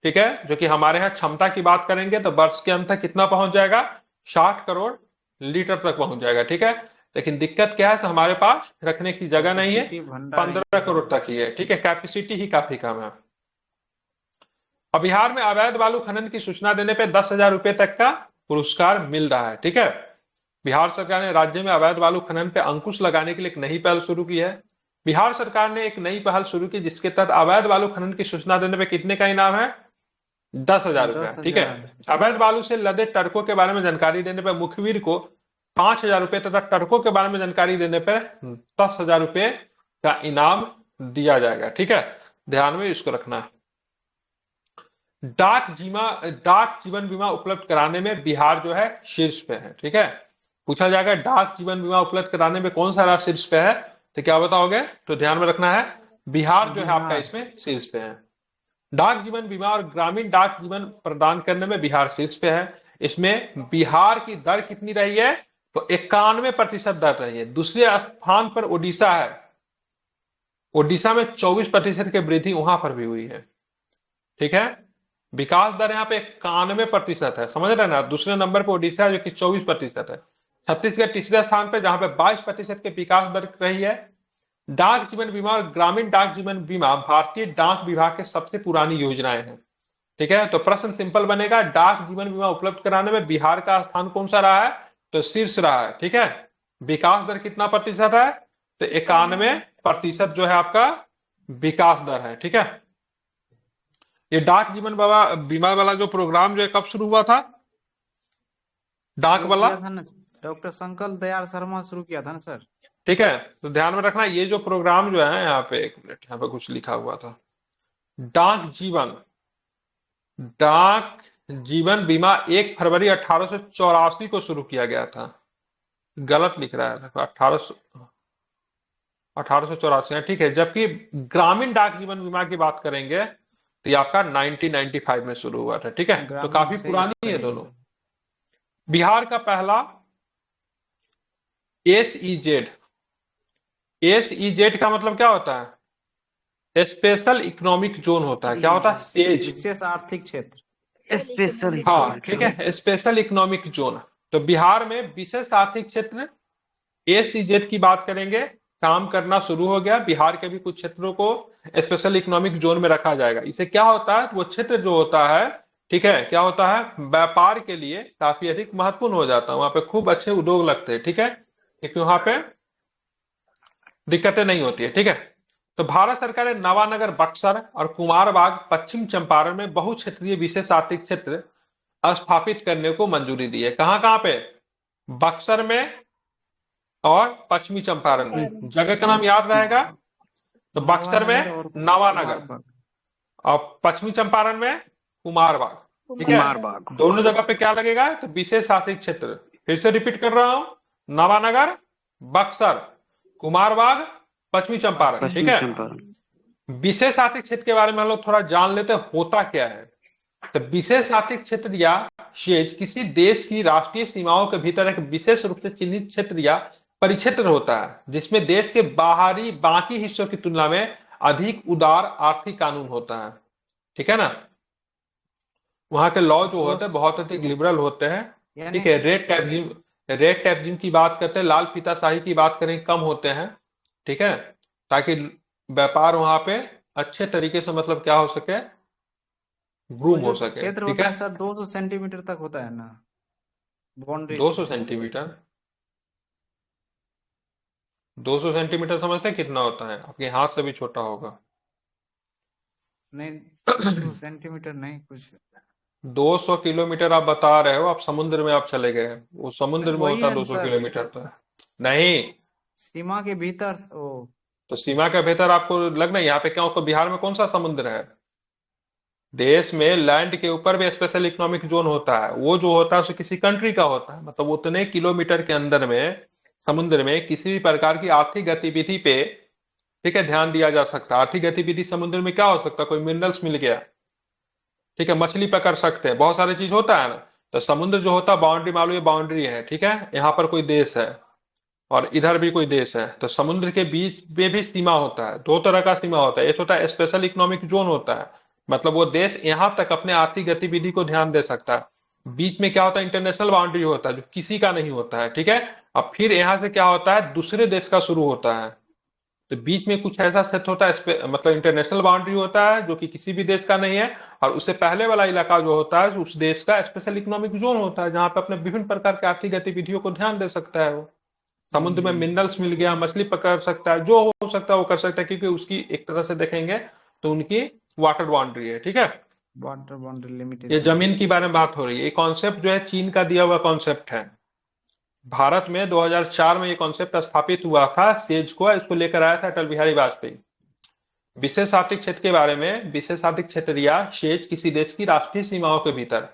[SPEAKER 1] ठीक है, जो कि हमारे यहाँ क्षमता की बात करेंगे तो वर्ष के अंत तक कितना पहुंच जाएगा, 60 करोड़ लीटर तक पहुंच जाएगा। ठीक है, लेकिन दिक्कत क्या है, सो हमारे पास रखने की जगह नहीं है,
[SPEAKER 2] कैपेसिटी भंडार
[SPEAKER 1] 15 करोड़ तक ही है। ठीक है, कैपेसिटी ही काफी कम है। अब बिहार में अवैध बालू खनन की सूचना देने पे 10,000 रुपए तक का पुरस्कार मिल रहा है। ठीक है, बिहार सरकार ने राज्य में अवैध बालू खनन पे अंकुश लगाने के लिए एक नई पहल शुरू की है। बिहार सरकार ने एक नई पहल शुरू की जिसके तहत अवैध बालू खनन की सूचना देने पे कितने का इनाम है, 10,000 रुपया। ठीक है, अवैध बालू से लदे ट्रकों के बारे में जानकारी देने पर मुखबिर को 5,000 रुपए तथा ट्रकों के बारे में जानकारी देने पर 10,000 रुपए का इनाम दिया जाएगा। ठीक है, ध्यान में इसको रखना है। डाक जीवन बीमा उपलब्ध कराने में बिहार जो है शीर्ष पे है। ठीक है, पूछा जाएगा डाक जीवन बीमा उपलब्ध कराने में कौन सा राज्य शीर्ष पे है, तो क्या बताओगे, तो ध्यान में रखना है बिहार जो है आपका इसमें शीर्ष पे है। डाक जीवन बीमा और ग्रामीण डाक जीवन प्रदान करने में बिहार शीर्ष पे है। इसमें बिहार की दर कितनी रही है, तो 91% दर रही है। दूसरे स्थान पर ओडिशा है, ओडिशा में 24% की वृद्धि वहां पर भी हुई है। ठीक है, विकास दर यहाँ पे 91% है, समझ रहे ना। दूसरे नंबर पर ओडिशा है जो कि 24% है। छत्तीसगढ़ तीसरे स्थान पर जहां पे 22% के विकास दर रही है। डाक जीवन बीमा और ग्रामीण डाक जीवन बीमा भारतीय डाक विभाग के सबसे पुरानी योजनाएं हैं। ठीक है, तो प्रश्न सिंपल बनेगा, डाक जीवन बीमा उपलब्ध कराने में बिहार का स्थान कौन सा रहा है, तो शीर्ष रहा है। ठीक है, विकास दर कितना प्रतिशत है, तो 91% जो है आपका विकास दर है। ठीक है, ये डाक जीवन बीमा वाला जो प्रोग्राम जो है कब शुरू हुआ था, डाक वाला,
[SPEAKER 2] डॉक्टर संकल्प दयाल शर्मा शुरू किया था ना सर।
[SPEAKER 1] ठीक है, तो ध्यान में रखना ये जो प्रोग्राम जो है, यहाँ पे एक मिनट, यहाँ पे कुछ लिखा हुआ था, डाक जीवन बीमा 1 फरवरी 1884 को शुरू किया गया था। गलत लिख रहा है, 1884 है। ठीक है, जबकि ग्रामीण डाक जीवन बीमा की बात करेंगे तो ये आपका 1995 में शुरू हुआ था। ठीक है, तो काफी पुरानी है दोनों। बिहार का पहला SEZ का मतलब क्या होता है, स्पेशल इकोनॉमिक जोन होता है। क्या होता है, सेज,
[SPEAKER 2] विशेष आर्थिक क्षेत्र।
[SPEAKER 4] स्पेशल,
[SPEAKER 1] हाँ ठीक है, स्पेशल इकोनॉमिक जोन। तो बिहार में विशेष आर्थिक क्षेत्र SEZ की बात करेंगे, काम करना शुरू हो गया। बिहार के भी कुछ क्षेत्रों को स्पेशल इकोनॉमिक जोन में रखा जाएगा। इससे क्या होता है, वो क्षेत्र जो होता है, ठीक है, क्या होता है, व्यापार के लिए काफी अधिक महत्वपूर्ण हो जाता है। वहां पे खूब अच्छे उद्योग लगते हैं। ठीक है, क्योंकि वहां पे दिक्कतें नहीं होती है। ठीक है, तो भारत सरकार ने नवानगर, बक्सर और कुमारबाग पश्चिम चंपारण में बहुक्षेत्रीय विशेष आर्थिक क्षेत्र स्थापित करने को मंजूरी दी है। कहां कहां पे, बक्सर में और पश्चिमी चंपारण में। जगह का नाम याद रहेगा, तो बक्सर में नवानगर और पश्चिमी चंपारण में कुमारबाग। ठीक है, दोनों जगह पे क्या लगेगा, तो विशेष आर्थिक क्षेत्र। फिर से रिपीट कर रहा हूं, नवानगर, बक्सर, कुमारबाग, पश्चिमी चंपारण। ठीक है, विशेष आर्थिक क्षेत्र के बारे में हम लोग थोड़ा जान लेते हैं, होता क्या है। तो विशेष आर्थिक क्षेत्र या शेज किसी देश की राष्ट्रीय सीमाओं के भीतर एक विशेष रूप से चिन्हित क्षेत्र या परिक्षेत्र होता है जिसमें देश के बाकी हिस्सों की तुलना में अधिक उदार आर्थिक कानून होता है। ठीक है ना, वहां के लॉ जो होते हैं बहुत अधिक लिबरल होते हैं। ठीक है, रेट टैक्स की बात करते हैं, लाल फीताशाही की बात करें, कम होते हैं। ठीक है, ताकि व्यापार वहां पे अच्छे तरीके से मतलब क्या हो सके, ग्रूम हो सके।
[SPEAKER 2] क्षेत्र
[SPEAKER 1] ठीक
[SPEAKER 2] होता
[SPEAKER 1] है
[SPEAKER 2] है सर 200 सेंटीमीटर तक होता है ना, बाउंड्री
[SPEAKER 1] 200 सेंटीमीटर। 200 सेंटीमीटर समझते हैं कितना होता है, आपके हाथ से भी छोटा होगा।
[SPEAKER 2] नहीं 200 सेंटीमीटर नहीं, कुछ
[SPEAKER 1] 200 किलोमीटर आप बता रहे हो, आप समुद्र में आप चले गए, वो समुद्र में
[SPEAKER 2] वही
[SPEAKER 1] होता
[SPEAKER 2] है
[SPEAKER 1] 200
[SPEAKER 2] सर,
[SPEAKER 1] किलोमीटर तो नहीं।
[SPEAKER 2] सीमा के भीतर ओ।
[SPEAKER 1] तो सीमा के भीतर आपको लगना है यहाँ पे क्या, आपको बिहार में कौन सा समुद्र है? देश में लैंड के ऊपर भी स्पेशल इकोनॉमिक जोन होता है, वो जो होता है उसे किसी कंट्री का होता है, मतलब उतने किलोमीटर के अंदर में समुद्र में किसी भी प्रकार की आर्थिक गतिविधि पे, ठीक है, ध्यान दिया जा सकता है। आर्थिक गतिविधि समुद्र में क्या हो सकता है? कोई मिनरल्स मिल गया, ठीक है, मछली पकड़ सकते हैं, बहुत सारी चीज होता है ना। तो समुद्र जो होता है बाउंड्री, मालूम ये बाउंड्री है, ठीक है, यहाँ पर कोई देश है और इधर भी कोई देश है, तो समुद्र के बीच में भी सीमा होता है। दो तरह का सीमा होता है, एक होता है स्पेशल इकोनॉमिक जोन होता है, मतलब वो देश यहां तक अपने आर्थिक गतिविधि को ध्यान दे सकता है। बीच में क्या होता है? इंटरनेशनल बाउंड्री होता है, जो किसी का नहीं होता है, ठीक है। अब फिर यहां से क्या होता है? दूसरे देश का शुरू होता है, तो बीच में कुछ ऐसा क्षेत्र होता है, मतलब इंटरनेशनल बाउंड्री होता है जो कि किसी भी देश का नहीं है, और उससे पहले वाला इलाका जो होता है उस देश का स्पेशल इकोनॉमिक जोन होता है, जहां पे अपने विभिन्न प्रकार की आर्थिक गतिविधियों को ध्यान दे सकता है वो। समुद्र में
[SPEAKER 2] जी
[SPEAKER 1] मिनरल्स मिल गया, मछली पकड़ सकता है, जो हो सकता है वो कर सकता है, क्योंकि उसकी एक तरह से देखेंगे तो उनकी वाटर बाउंड्री है, ठीक है।
[SPEAKER 2] वाटर बाउंड्री
[SPEAKER 1] ये
[SPEAKER 2] लिमिटेशन।
[SPEAKER 1] जमीन की बारे में बात हो रही है, ये कॉन्सेप्ट जो है चीन का दिया हुआ कॉन्सेप्ट है। भारत में 2004 में ये कॉन्सेप्ट स्थापित हुआ था, सेज को इसको लेकर आया था अटल बिहारी वाजपेयी। विशेष आर्थिक क्षेत्र के बारे में, विशेष आर्थिक क्षेत्र या शेज किसी देश की राष्ट्रीय सीमाओं के भीतर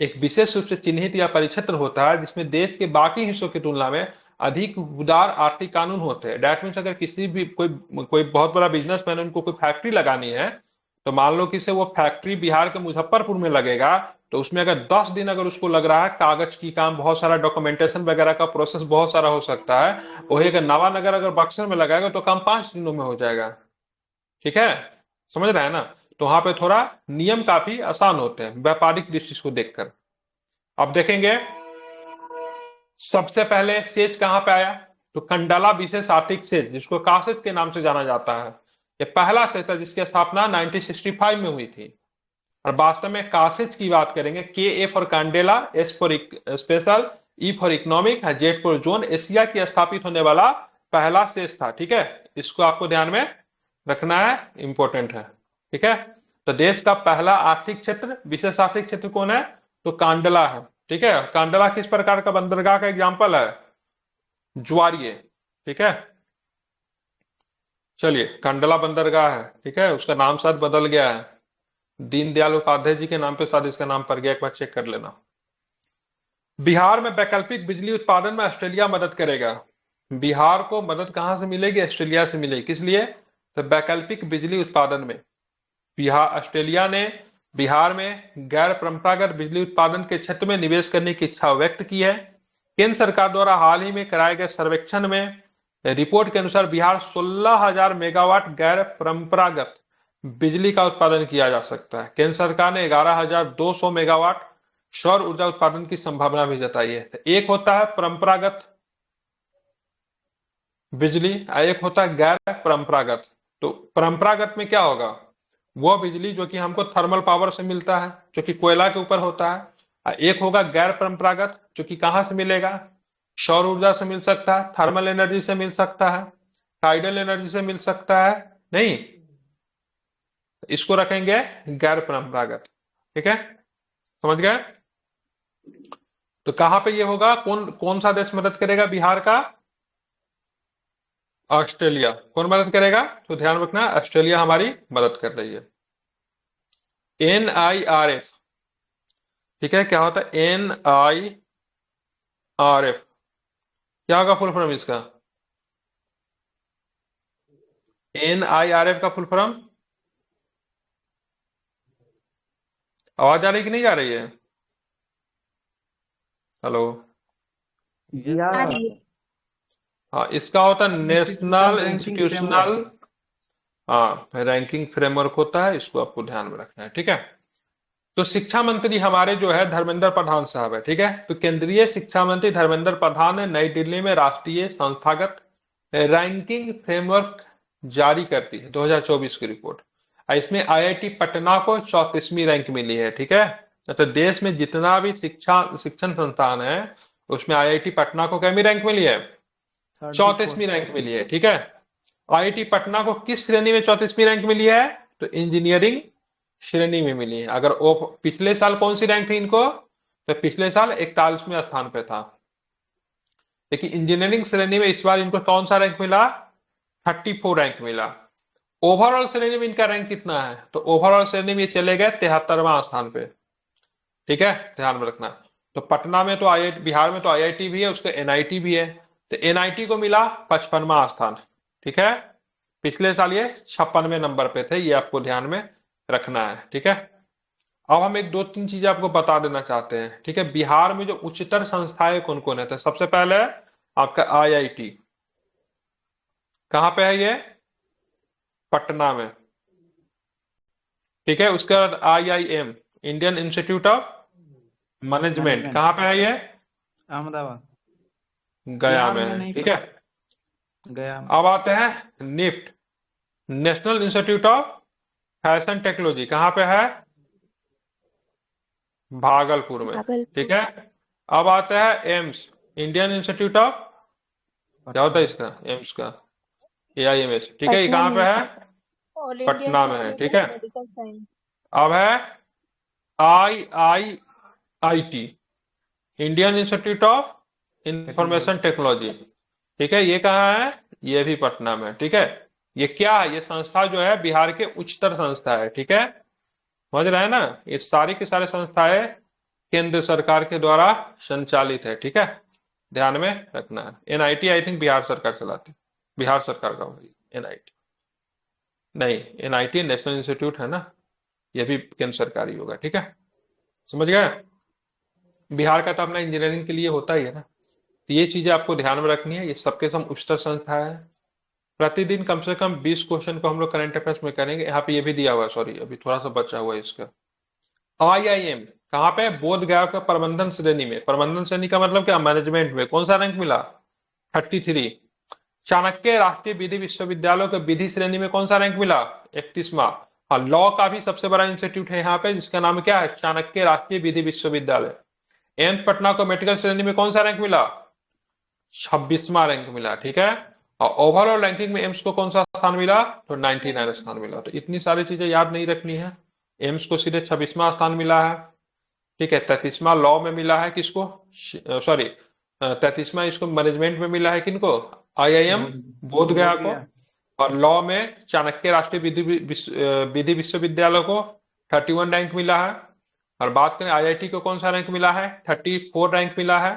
[SPEAKER 1] एक विशेष रूप से चिन्हित या परिक्षेत्र होता है, जिसमें देश के बाकी हिस्सों की तुलना में अधिक उदार आर्थिक कानून होते हैं। डैट मीन्स अगर किसी भी कोई बहुत बड़ा बिजनेसमैन, उनको कोई फैक्ट्री लगानी है, तो मान लो कि से वो फैक्ट्री बिहार के मुजफ्फरपुर में लगेगा, तो उसमें अगर 10 दिन अगर उसको लग रहा है, कागज की काम, बहुत सारा डॉक्यूमेंटेशन वगैरह का प्रोसेस बहुत सारा हो सकता है, वही अगर नवानगर अगर बक्सर में लगाएगा तो काम 5 दिनों में हो जाएगा, ठीक है, समझ रहे हैं ना। तो वहां पे थोड़ा नियम काफी आसान होते हैं व्यापारिक दृष्टि को देखकर। अब देखेंगे सबसे पहले सेज कहां पे आया, तो कंडला विशेष आर्थिक सेज, जिसको कासेज के नाम से जाना जाता है, ये पहला सेज था जिसकी स्थापना 1965 में हुई थी। और वास्तव में कासेज की बात करेंगे, के A for candela, S for special, E for economic, Z for zone, Asia की स्थापित होने वाला पहला सेज था, ठीक है। इसको आपको ध्यान में रखना है, इंपॉर्टेंट है, ठीक है। तो देश का पहला आर्थिक क्षेत्र, विशेष आर्थिक क्षेत्र कौन है? तो कांडला है, ठीक है। कांडला किस प्रकार का बंदरगाह का एग्जाम्पल है? ज्वारिये, ठीक है। चलिए, कांडला बंदरगाह है, ठीक है, उसका नाम शायद बदल गया है, दीनदयाल उपाध्याय जी के नाम पे शायद इसका नाम पड़ गया, एक बार चेक कर लेना। बिहार में वैकल्पिक बिजली उत्पादन में ऑस्ट्रेलिया मदद करेगा। बिहार को मदद कहां से मिलेगी? ऑस्ट्रेलिया से मिलेगी। किस लिए? तो वैकल्पिक बिजली उत्पादन में ऑस्ट्रेलिया ने बिहार में गैर परंपरागत बिजली उत्पादन के क्षेत्र में निवेश करने की इच्छा व्यक्त की है। केंद्र सरकार द्वारा हाल ही में कराए गए सर्वेक्षण में रिपोर्ट के अनुसार बिहार 16,000 मेगावाट गैर परंपरागत बिजली का उत्पादन किया जा सकता है। केंद्र सरकार ने 11,200 मेगावाट सौर ऊर्जा उत्पादन की संभावना भी जताई है। तो एक होता है परंपरागत बिजली, एक होता है गैर परंपरागत। तो परंपरागत में क्या होगा? वो बिजली जो कि हमको थर्मल पावर से मिलता है, जो कि कोयला के ऊपर होता है। एक होगा गैर परंपरागत, जो कि कहां से मिलेगा? सौर ऊर्जा से मिल सकता है, थर्मल एनर्जी से मिल सकता है, टाइडल एनर्जी से मिल सकता है, नहीं, इसको रखेंगे गैर परंपरागत, ठीक है, समझ गए। तो कहां पे ये होगा? कौन कौन सा देश मदद करेगा बिहार का? ऑस्ट्रेलिया। कौन मदद करेगा? तो ध्यान रखना, ऑस्ट्रेलिया हमारी मदद कर रही है। NIRF, ठीक है, क्या होता है NIRF? क्या होगा फुल फॉर्म इसका? NIRF का फुल फॉर्म आवाज आ रही कि नहीं आ रही है? हेलो, हाँ, इसका होता है नेशनल इंस्टीट्यूशनल, हाँ, रैंकिंग फ्रेमवर्क होता है, इसको आपको ध्यान में रखना है, ठीक है। तो शिक्षा मंत्री हमारे जो है धर्मेंद्र प्रधान साहब है, ठीक है। तो केंद्रीय शिक्षा मंत्री धर्मेंद्र प्रधान ने नई दिल्ली में राष्ट्रीय संस्थागत रैंकिंग फ्रेमवर्क जारी करती है 2024 की रिपोर्ट। इसमें IIT पटना को 34वीं रैंक मिली है, ठीक है। तो देश में जितना भी शिक्षण संस्थान है उसमें IIT पटना को कैमी रैंक मिली है? 34वीं रैंक मिली है, ठीक है। IIT पटना को किस श्रेणी में 34वीं रैंक मिली है? तो इंजीनियरिंग श्रेणी में मिली है। अगर ओ पिछले साल कौन सी रैंक थी इनको, तो पिछले साल 41वें स्थान पे था, लेकिन इंजीनियरिंग श्रेणी में इस बार इनको कौन सा रैंक मिला, 34 रैंक मिला। ओवरऑल श्रेणी में इनका रैंक कितना है, तो ओवरऑल श्रेणी में ये चले गए 73वां स्थान पे। ठीक है, ध्यान में रखना। तो पटना में तो आई बिहार में तो आईआईटी भी है, उसका एनआईटी भी है, तो एनआईटी को मिला 55वां स्थान। ठीक है, पिछले साल ये 56वें नंबर पे थे, ये आपको ध्यान में रखना है। ठीक है, अब हम एक दो तीन चीजें आपको बता देना चाहते हैं। ठीक है, बिहार में जो उच्चतर संस्थाएं कौन कौन है, तो सबसे पहले आपका आईआईटी, कहां पे है ये, पटना में। ठीक है, उसके बाद IIM, Indian institute of management, कहां पे है ये,
[SPEAKER 2] अहमदाबाद,
[SPEAKER 1] गया
[SPEAKER 2] बिहार
[SPEAKER 1] में
[SPEAKER 2] में
[SPEAKER 1] है।
[SPEAKER 2] नहीं
[SPEAKER 1] ठीक है,
[SPEAKER 2] गया में।
[SPEAKER 1] अब आते हैं NIFT, national institute of fashion technology, कहां पे है, भागलपुर में।
[SPEAKER 6] भागलपुर।
[SPEAKER 1] ठीक है, अब आता है एम्स, इंडियन इंस्टीट्यूट ऑफ, क्या होता है इसका, एम्स का एआईएमएस। ठीक है, ये
[SPEAKER 6] पटना
[SPEAKER 1] कहां
[SPEAKER 6] में
[SPEAKER 1] पे
[SPEAKER 6] है।
[SPEAKER 1] है,
[SPEAKER 3] ऑल इंडिया
[SPEAKER 1] पटना में है।
[SPEAKER 3] इंस्टीट्यूट
[SPEAKER 1] ठीक
[SPEAKER 3] ऑफ
[SPEAKER 1] है,
[SPEAKER 3] मेडिकल साइंस।
[SPEAKER 1] अब है IIIT, Indian institute of information technology. ठीक है, ये कहाँ है, ये भी पटना में। ठीक है, ये क्या है, ये संस्था जो है बिहार के उच्चतर संस्था है। ठीक है, समझ रहे हैं ना, ये सारी की सारी संस्थाएं केंद्र सरकार के द्वारा संचालित है। ठीक है, ध्यान में रखना है। एनआईटी आई थिंक बिहार सरकार चलाती, बिहार सरकार का होगी एनआईटी, नहीं एनआईटी नेशनल इंस्टीट्यूट है ना, ये भी केंद्र सरकारी होगा। ठीक है, समझ गए, बिहार का तो अपना इंजीनियरिंग के लिए होता ही है ना। तो ये चीजें आपको ध्यान में रखनी है, ये सबके सब उच्चतर संस्था है। प्रतिदिन कम से कम 20 क्वेश्चन को हम लोग करंट अफेयर्स में करेंगे। यहाँ पे ये भी दिया हुआ है, सॉरी अभी थोड़ा सा बचा हुआ है इसका। आईआईएम कहाँ पे, बोध गया का प्रबंधन श्रेणी में, प्रबंधन श्रेणी का मतलब क्या, मैनेजमेंट में कौन सा रैंक मिला, 33। चाणक्य राष्ट्रीय विधि विश्वविद्यालय के विधि श्रेणी में कौन सा रैंक मिला, 31वां। हाँ, लॉ का भी सबसे बड़ा इंस्टीट्यूट है यहाँ पे, जिसका नाम क्या है, चाणक्य राष्ट्रीय विधि विश्वविद्यालय। एम्स पटना को मेडिकल श्रेणी में कौन सा रैंक मिला, 26वां रैंक मिला। ठीक है, और ओवरऑल रैंकिंग में एम्स को कौन सा स्थान मिला, तो 99 स्थान मिला। तो इतनी सारी चीजें याद नहीं रखनी है। एम्स को सीधे 26वां स्थान मिला है। ठीक है, 33वां लॉ में मिला है किसको, सॉरी 33वां इसको मैनेजमेंट में मिला है किनको, आईआईएम बोध गया को, और लॉ में चाणक्य राष्ट्रीय विधि विश्वविद्यालय को 31 रैंक मिला है। और बात करें आईआईटी को कौन सा रैंक मिला है, 34 रैंक मिला है।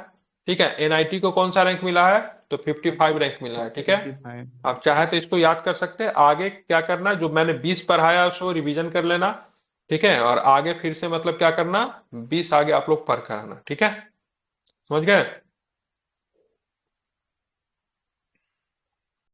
[SPEAKER 1] ठीक है, एनआईटी को कौन सा रैंक मिला है, तो 55 रैंक मिला है। ठीक है,
[SPEAKER 2] 55।
[SPEAKER 1] आप चाहे तो इसको याद कर सकते हैं। आगे क्या करना, जो मैंने 20 पढ़ाया उसको रिवीजन कर लेना। ठीक है, और आगे फिर से मतलब क्या करना, 20 आगे आप लोग पढ़ कर आना। ठीक है, समझ गए।